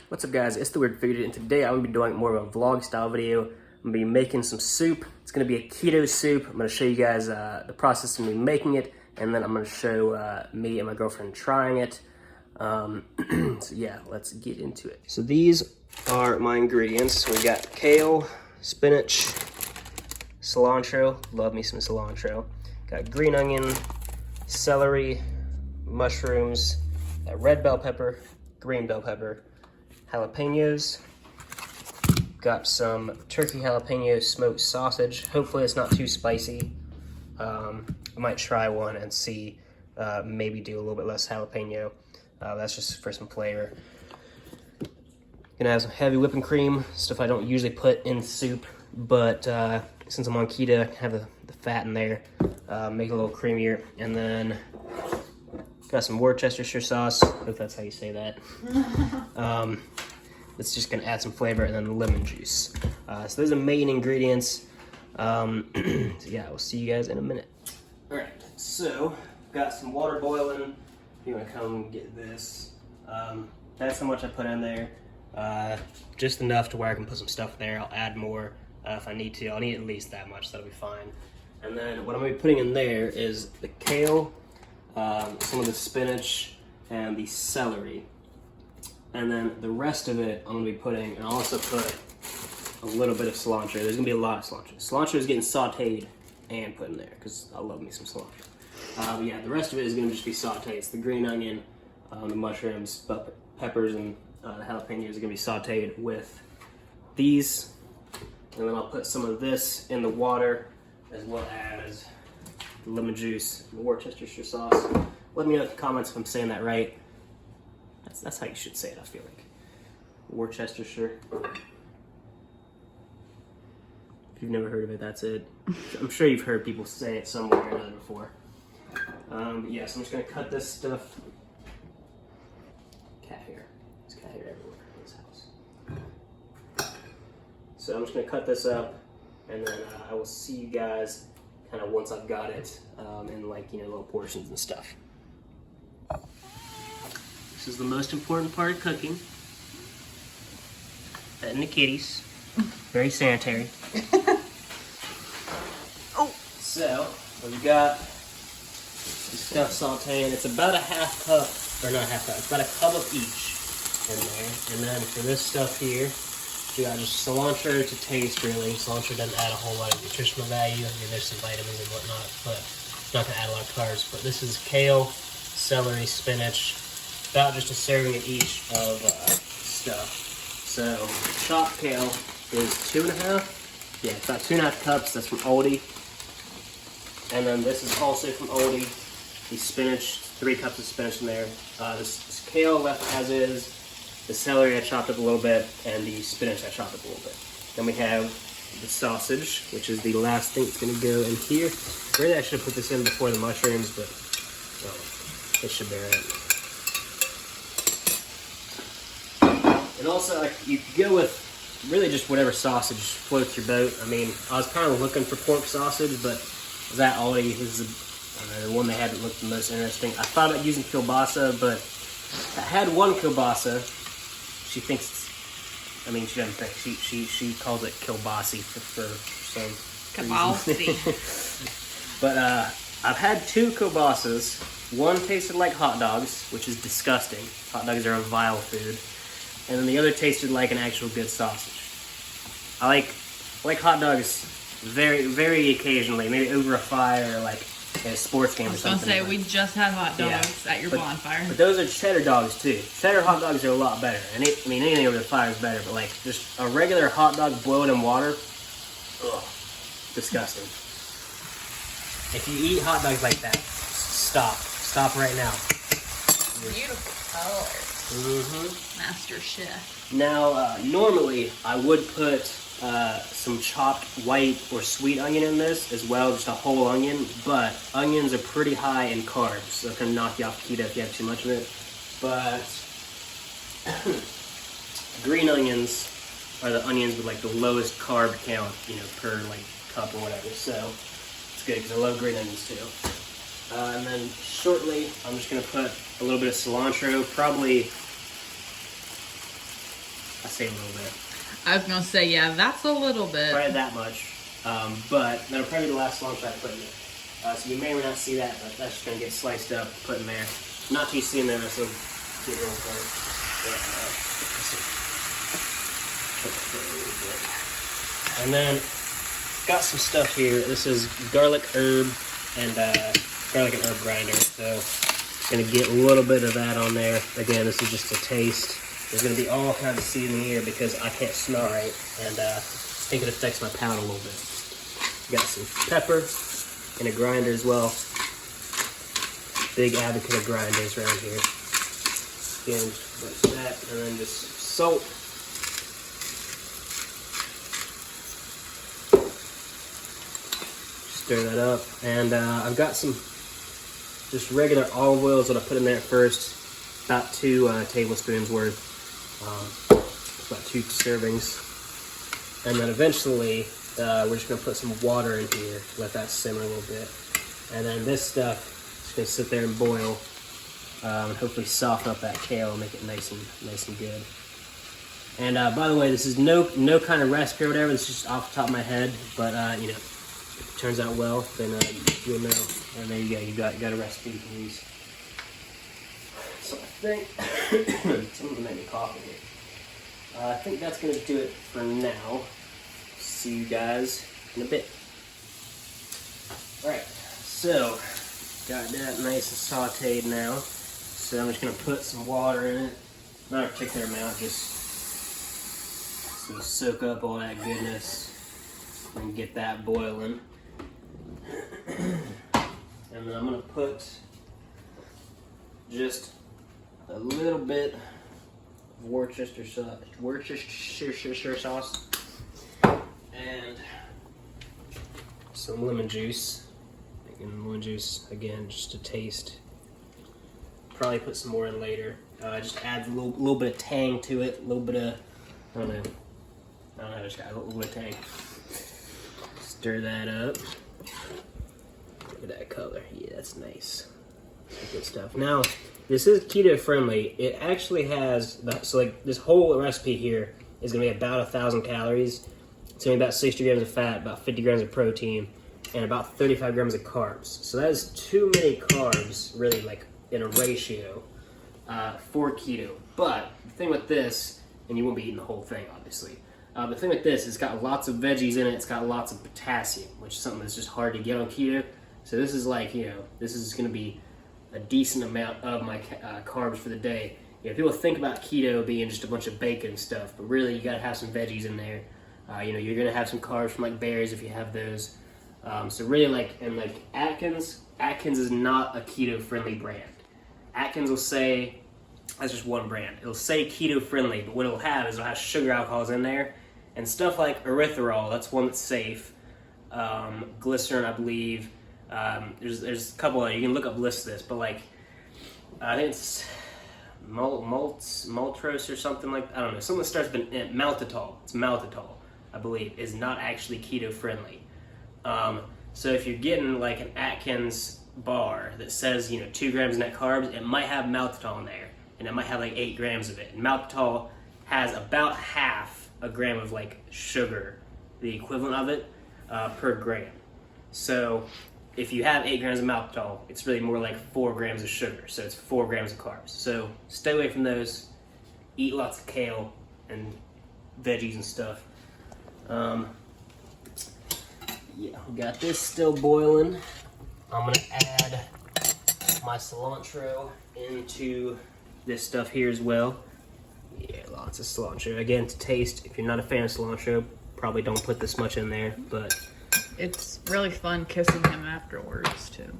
What's up guys, it's the Weird Foodie, and today I'm going to be doing more of a vlog style video. I'm going to be making some soup. It's going to be a keto soup. I'm going to show you guys the process of me making it, and then I'm going to show me and my girlfriend trying it. So yeah, let's get into it. So these are my ingredients. We got kale, spinach, cilantro, love me some cilantro. Got green onion, celery, mushrooms, red bell pepper, green bell pepper, jalapenos. Got some turkey jalapeno smoked sausage. Hopefully it's not too spicy. I might try one and see, maybe do a little bit less jalapeno. That's just for some flavor. Gonna have some heavy whipping cream, stuff I don't usually put in soup, but since I'm on keto, I can have the fat in there, make it a little creamier. And then got some Worcestershire sauce, if that's how you say that. It's just gonna add some flavor, and then lemon juice. So those are the main ingredients. So yeah, we'll see you guys in a minute. All right, so got some water boiling. If you wanna come get this. That's how much I put in there. Just enough to where I can put some stuff in there. I'll add more if I need to. I'll need at least that much, that'll be fine. And then what I'm gonna be putting in there is the kale, some of the spinach, and the celery. And then the rest of it I'm gonna be putting, and I'll also put a little bit of cilantro. There's gonna be a lot of cilantro. Cilantro is getting sauteed and put in there because I love me some cilantro. But yeah, the rest of it is gonna just be sauteed. It's the green onion, the mushrooms, peppers, and the jalapenos are gonna be sauteed with these. And then I'll put some of this in the water, as well as the lemon juice, and the Worcestershire sauce. Let me know in the comments if I'm saying that right. That's how you should say it, I feel like. Worcestershire. If you've never heard of it, that's it. I'm sure you've heard people say it somewhere or another before. But yeah, so I'm just gonna cut this stuff. Cat hair. There's cat hair everywhere in this house. So I'm just gonna cut this up, and then I will see you guys kind of once I've got it in, like, you know, little portions and stuff. This is the most important part of cooking. Petting the kitties. Very sanitary. Oh! So, we've got the stuff sauteing. It's about a half cup, or not a half cup, it's about a cup of each in there. And then for this stuff here, we got just cilantro to taste, really. Cilantro doesn't add a whole lot of nutritional value. I mean, there's some vitamins and whatnot, but it's not gonna add a lot of carbs. But this is kale, celery, spinach, about just a serving of each of stuff. So chopped kale is 2.5. Yeah, it's about 2.5 cups. That's from Aldi. And then this is also from Aldi. The spinach, 3 cups of spinach in there. This kale left as is. The celery I chopped up a little bit, and the spinach I chopped up a little bit. Then we have the sausage, which is the last thing that's gonna go in here. Really, I should have put this in before the mushrooms, but it should bear it. And also, like, you could go with really just whatever sausage floats your boat. I mean, I was kind of looking for pork sausage, but that Aldi was the one they had that looked the most interesting. I thought about using kielbasa, but I had one kielbasa. She thinks, I mean, she doesn't think. She calls it kielbasi for some Kielbasi. But I've had 2 kielbasas. One tasted like hot dogs, which is disgusting. Hot dogs are a vile food. And then the other tasted like an actual good sausage. I like hot dogs very, very occasionally, maybe over a fire or like a sports game or something. I was gonna say, we just had hot dogs at your bonfire. But those are cheddar dogs too. Cheddar hot dogs are a lot better. And I mean, anything over the fire is better, but like just a regular hot dog boiled in water, ugh, disgusting. If you eat hot dogs like that, stop. Stop right now. Beautiful color. Mm-hmm. Master Chef. Now, normally I would put some chopped white or sweet onion in this as well, just a whole onion, but onions are pretty high in carbs, so it can knock you off keto if you have too much of it. But green onions are the onions with like the lowest carb count, you know, per like cup or whatever, so it's good because I love green onions too. And then shortly, I'm just going to put a little bit of cilantro, probably I say a little bit. I was gonna say, yeah, that's a little bit. Probably that much. But that'll probably be the last long shot I put in there. So you may or may not see that, but that's just gonna get sliced up, put in there. Not too soon there, so get real close. And then got some stuff here. This is garlic, herb, and garlic and herb grinder. So gonna get a little bit of that on there. Again, this is just a taste. There's gonna be all kinds of seasoning here because I can't smell right, and I think it affects my palate a little bit. Got some pepper and a grinder as well. Big advocate of grinders around here. Again, just like that, and then just salt. Stir that up, and I've got some just regular olive oils that I put in there first, about 2 tablespoons worth, about 2 servings, and then eventually we're just gonna put some water in here, let that simmer a little bit, and then this stuff is gonna sit there and boil, and hopefully soften up that kale and make it nice and good. And by the way, this is no kind of recipe or whatever. This is just off the top of my head, but you know, if it turns out well, then you'll know. And there you go. You got a recipe you can use. So I think someone made me coffee here. I think that's gonna do it for now. See you guys in a bit. All right. So got that nice and sauteed now. So I'm just gonna put some water in it. Not a particular amount, just to soak up all that goodness and get that boiling. And then I'm gonna put just a little bit of Worcestershire sauce and some lemon juice. Making lemon juice again, just to taste. Probably put some more in later. Just adds a little bit of tang to it, a little bit of, I don't know, just got a little bit of tang. Stir that up. Look at that color. Yeah, that's nice. That's good stuff. Now, this is keto friendly. It actually has, so like this whole recipe here is gonna be about 1,000 calories. It's gonna be about 60 grams of fat, about 50 grams of protein, and about 35 grams of carbs. So that is too many carbs, really, like in a ratio for keto. But the thing with this, and you won't be eating the whole thing, obviously. The thing with this, it's got lots of veggies in it. It's got lots of potassium, which is something that's just hard to get on keto. So this is like, you know, this is going to be a decent amount of my carbs for the day. You know, people think about keto being just a bunch of bacon and stuff, but really you got to have some veggies in there. You know, you're going to have some carbs from like berries if you have those. So really, like, and like Atkins is not a keto friendly brand. Atkins will say, that's just one brand. It'll say keto friendly, but what it'll have is it'll have sugar alcohols in there and stuff like erythritol. That's one that's safe. Glycerin, I believe. There's a couple of, you can look up lists of this, but like I think it's maltose or something like, I don't know, something that starts with maltitol. It's maltitol, I believe, is not actually keto friendly. So if you're getting like an Atkins bar that says, you know, 2 grams net carbs, it might have maltitol in there, and it might have like 8 grams of it. And maltitol has about half a gram of like sugar, the equivalent of it, per gram. So if you have 8 grams of maltitol, it's really more like 4 grams of sugar. So it's 4 grams of carbs. So stay away from those. Eat lots of kale and veggies and stuff. Yeah, we got this still boiling. I'm gonna add my cilantro into this stuff here as well. Yeah, lots of cilantro. Again, to taste. If you're not a fan of cilantro, probably don't put this much in there, but It's really fun kissing him afterwards, too.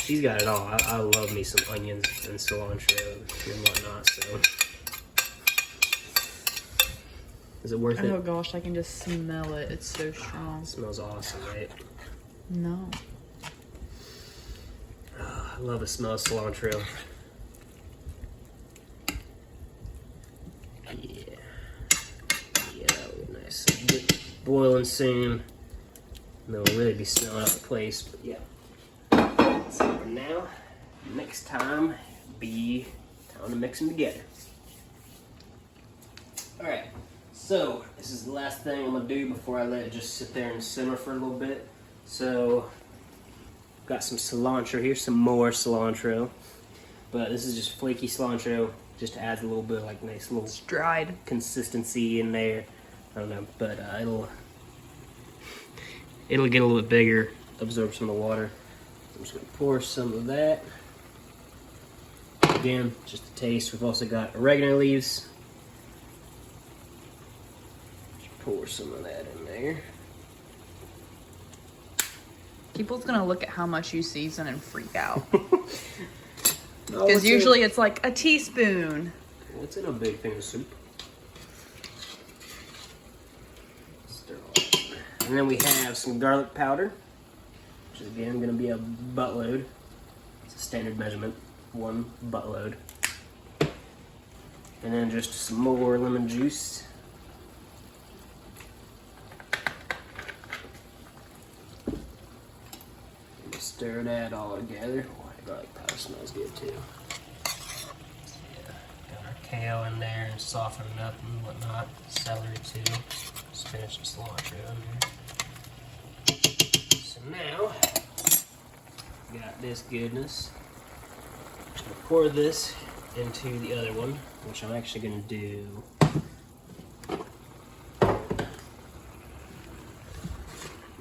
she's got it all. I love me some onions and cilantro and whatnot, so. Is it worth it? Oh gosh, I can just smell it. It's so strong. It smells awesome, right? No. Oh, I love the smell of cilantro. Yeah. Yeah, that would be nice. So get boiling soon. And then we'll really be smelling out the place, but yeah. So for now, next time, be time to mix them together. Alright, so this is the last thing I'm going to do before I let it just sit there and simmer for a little bit. So, got some cilantro here, some more cilantro. But this is just flaky cilantro, just adds a little bit of like nice little It's dried consistency in there. I don't know, but it'll get a little bit bigger, absorb some of the water. I'm just gonna pour some of that. Again, just a taste. We've also got oregano leaves. Just pour some of that in there. People's gonna look at how much you season and freak out. Oh, Because usually it's like a teaspoon. What's in a big thing of soup? Stir all that. And then we have some garlic powder, which is again going to be a buttload. It's a standard measurement, 1 buttload. And then just some more lemon juice. Stir that all together. Oh, the garlic powder smells good too. Got our kale in there and softening up and whatnot. Celery too. Spinach and cilantro in there. So now, got this goodness. Just gonna pour this into the other one, which I'm actually gonna do.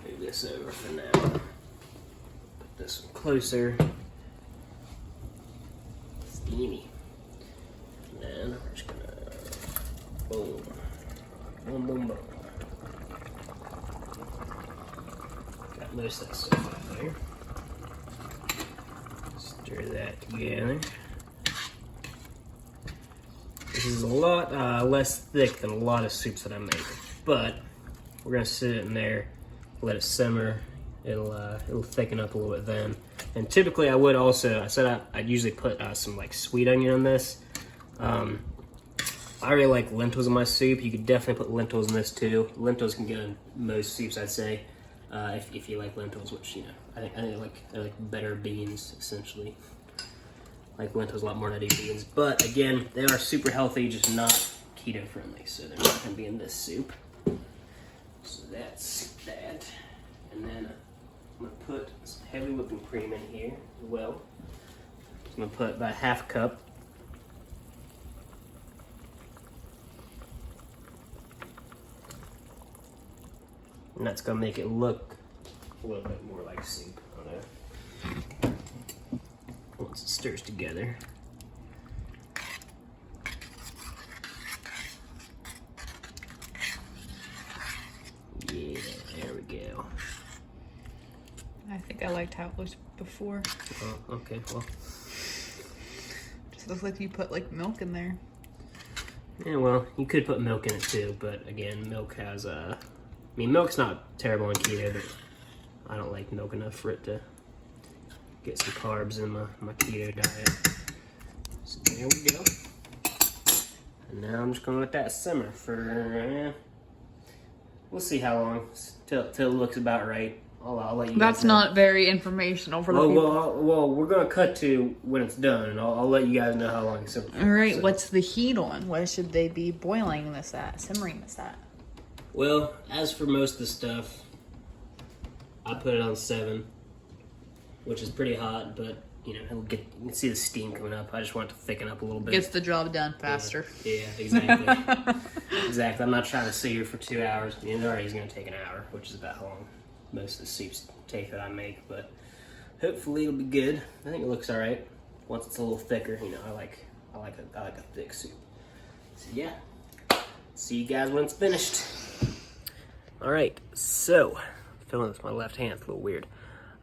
Move this over for now. This one closer. Steamy. And then we're just gonna boom. Boom, boom, boom. Got most of that stuff out there. Stir that together. This is a lot less thick than a lot of soups that I make, but we're gonna sit it in there, let it simmer. It'll thicken up a little bit then. And typically I would also, I'd usually put some like sweet onion on this. I really like lentils in my soup. You could definitely put lentils in this too. Lentils can get in most soups, I'd say, if you like lentils, which, you know, I think they're like better beans, essentially. I like lentils a lot more than I do beans. But again, they are super healthy, just not keto friendly. So they're not gonna be in this soup. So that's that. And then I'm gonna put some heavy whipping cream in here as well. So I'm gonna put about 1/2 cup. And that's gonna make it look a little bit more like soup. Once it stirs together. Yeah, there we go. I think I liked how it looked before. Oh, okay, well. Just looks like you put like milk in there. Yeah, well, you could put milk in it too, but again, milk has I mean, milk's not terrible on keto, but I don't like milk enough for it to get some carbs in my keto diet. So there we go. And now I'm just gonna let that simmer for, we'll see how long, till it looks about right. I'll let you That's guys know. not very informational for the people. Well, we're gonna cut to when it's done, and I'll let you guys know how long it's simmered for. All right, So, what's the heat on? What should they be boiling this at, simmering this at? well, as for most of the stuff, I put it on 7, which is pretty hot, but you know, you can see the steam coming up. I just want it to thicken up a little bit. Gets the job done faster. Yeah, exactly. Exactly. I'm not trying to sit here for 2 hours. The end already is going to take an hour, which is about how long most of the soups take that I make. But hopefully it'll be good. I think it looks all right. Once it's a little thicker, you know, I like a thick soup. So yeah, see you guys when it's finished. All right, so filling this with my left hand, it's a little weird.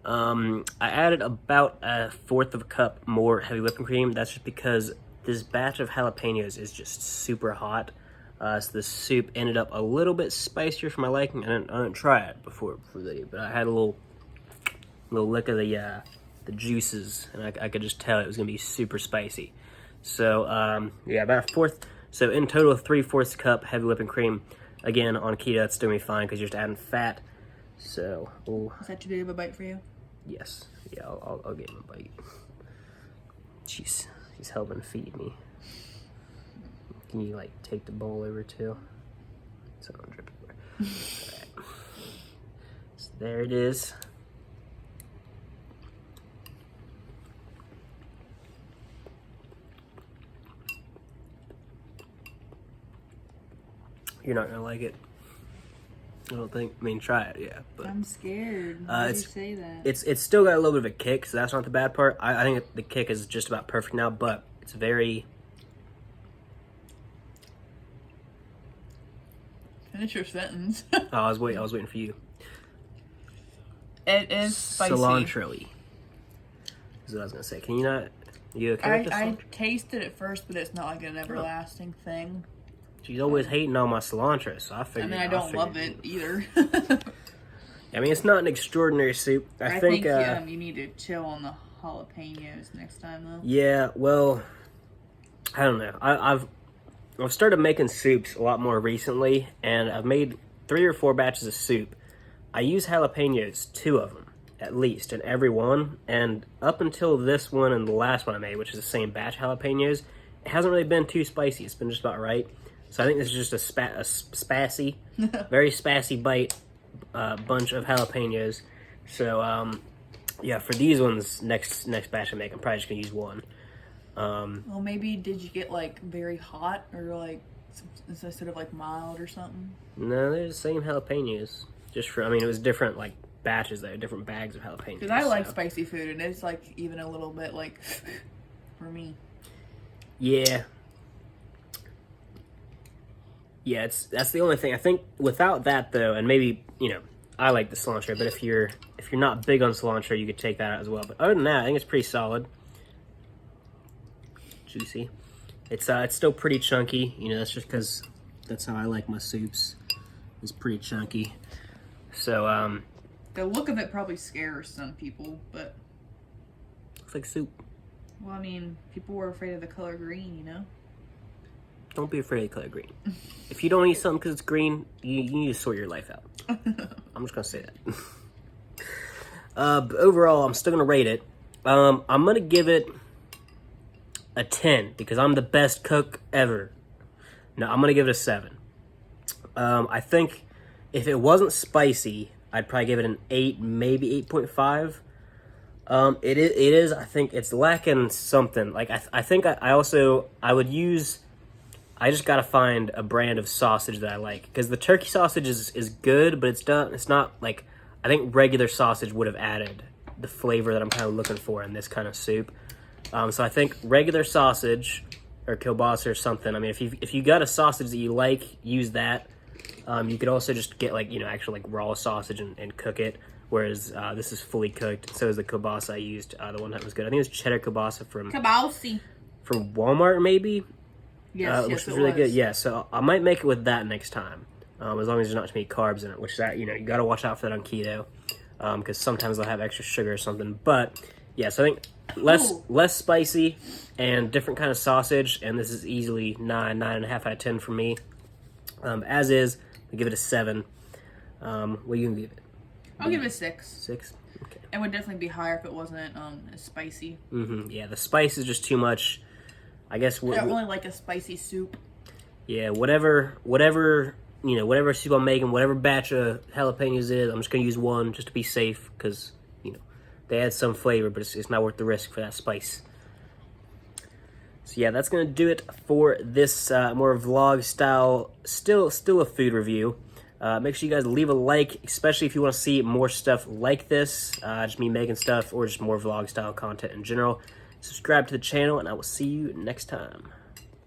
I added about 1/4 cup more heavy whipping cream. That's just because this batch of jalapenos is just super hot. So the soup ended up a little bit spicier for my liking. I didn't try it before the video, but I had a little lick of the juices, and I could just tell it was gonna be super spicy. So yeah, about 1/4. So in total, 3/4 cup heavy whipping cream. Again, on keto, that's doing me fine because you're just adding fat. So, Is that too big of a bite for you? yes, yeah, I'll give him a bite. She's helping feed me. Can you like take the bowl over too? So I don't drip everywhere. Alright. So there it is. You're not gonna like it. I don't think. I mean, try it, yeah. But I'm scared. Why do you say that? It's still got a little bit of a kick, so that's not the bad part. I think the kick is just about perfect now, but it's very. Finish your sentence. Oh, I was waiting for you. It is spicy. Cilantro-y. Is what I was gonna say. Can you not? You okay with this? I tasted it first, but it's not like an everlasting thing. She's always hating on my cilantro, so I figured. I mean, I don't love it either. I mean, it's not an extraordinary soup. I think you need to chill on the jalapenos next time, though. Yeah, well, I don't know. I've started making soups a lot more recently, and I've made 3 or 4 batches of soup. I use jalapenos, 2 of them at least, in every one. And up until this one and the last one I made, which is the same batch jalapenos, it hasn't really been too spicy. It's been just about right. So I think this is just a spassy, very spassy bite bunch of jalapenos. So yeah, for these ones, next batch I make, I'm probably just gonna use 1. Well, maybe did you get like very hot or like instead of like mild or something? No, they're the same jalapenos. Just for, I mean, it was different like batches though, different bags of jalapenos. Because I like spicy food, and it's like even a little bit like for me. Yeah. Yeah, that's the only thing. I think without that though, and maybe, you know, I like the cilantro, but if you're not big on cilantro, you could take that out as well. But other than that, I think it's pretty solid. Juicy. It's still pretty chunky. You know, that's just because that's how I like my soups. It's pretty chunky. So the look of it probably scares some people, but looks like soup. Well, I mean, people were afraid of the color green, you know? Don't be afraid of the color green. If you don't eat something because it's green, you need to sort your life out. I'm just gonna say that. But overall, I'm still gonna rate it. I'm gonna give it a 10 because I'm the best cook ever. No, I'm gonna give it a 7. I think if it wasn't spicy, I'd probably give it an 8, maybe 8.5. It is. I think it's lacking something. Like I think I would use. I just gotta find a brand of sausage that I like, because the turkey sausage is good, but it's not like, I think regular sausage would have added the flavor that I'm kind of looking for in this kind of soup. So I think regular sausage or kielbasa or something. I mean, if you got a sausage that you like, use that. You could also just get like, you know, actual like raw sausage and cook it. Whereas this is fully cooked. So is the kielbasa I used, the one that was good. I think it was cheddar kielbasa from Walmart maybe. Yes, which was really good. Yeah, so I might make it with that next time, as long as there's not too many carbs in it. Which that, you know, you got to watch out for that on keto, because sometimes they'll have extra sugar or something. But yeah, so I think less spicy and different kind of sausage, and this is easily 9.5 out of 10 for me. As is, I give it a 7. What are you gonna give it? I'll give it a 6. 6. Okay. It would definitely be higher if it wasn't as spicy. Yeah, the spice is just too much. I guess I don't really like a spicy soup. Yeah, whatever you know, whatever soup I'm making, whatever batch of jalapenos it is, I'm just gonna use 1 just to be safe, because you know they add some flavor, but it's not worth the risk for that spice. So yeah, that's gonna do it for this more vlog style, still a food review. Make sure you guys leave a like, especially if you want to see more stuff like this, just me making stuff, or just more vlog style content in general. Subscribe to the channel, and I will see you next time.